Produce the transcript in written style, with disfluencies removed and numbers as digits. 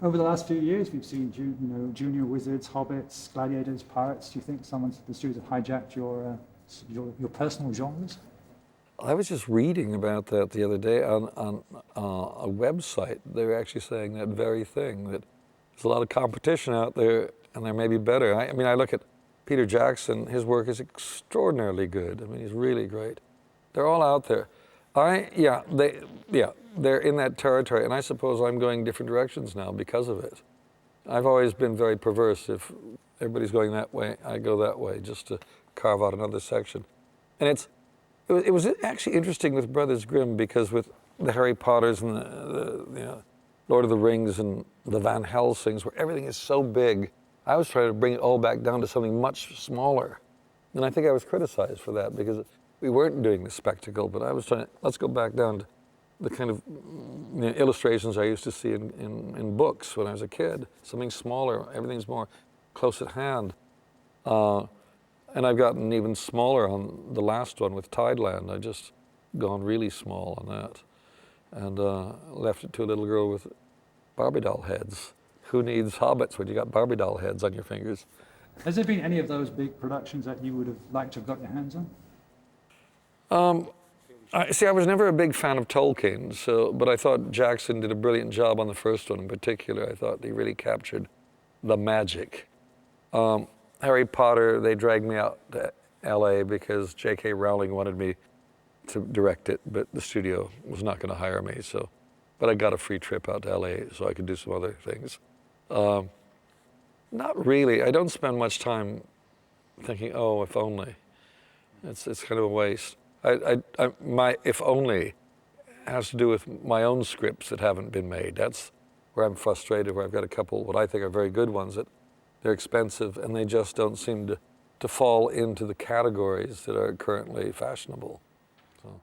Over the last few years, we've seen junior wizards, hobbits, gladiators, pirates. Do you think the studios have hijacked your personal genres? I was just reading about that the other day on a website. They were actually saying that very thing, that there's a lot of competition out there and there may be better. I mean, I look at Peter Jackson, his work is extraordinarily good. I mean, he's really great. They're all out there. They're in that territory, and I suppose I'm going different directions now because of it. I've always been very perverse. If everybody's going that way, I go that way, just to carve out another section. And it was actually interesting with Brothers Grimm, because with the Harry Potters and the Lord of the Rings and the Van Helsings, where everything is so big, I was trying to bring it all back down to something much smaller. And I think I was criticized for that, because we weren't doing the spectacle, but I was trying to, let's go back down to the kind of illustrations I used to see in books when I was a kid. Something smaller, everything's more close at hand. And I've gotten even smaller on the last one with Tideland. I just gone really small on that. And left it to a little girl with Barbie doll heads. Who needs hobbits when you got Barbie doll heads on your fingers? Has there been any of those big productions that you would have liked to have got your hands on? I was never a big fan of Tolkien, but I thought Jackson did a brilliant job on the first one in particular. I thought he really captured the magic. Harry Potter, they dragged me out to LA because J.K. Rowling wanted me to direct it, but the studio was not going to hire me. But I got a free trip out to LA so I could do some other things. Not really. I don't spend much time thinking, oh, if only. It's kind of a waste. My if only has to do with my own scripts that haven't been made. That's where I'm frustrated, where I've got a couple what I think are very good ones that they're expensive and they just don't seem to fall into the categories that are currently fashionable. So.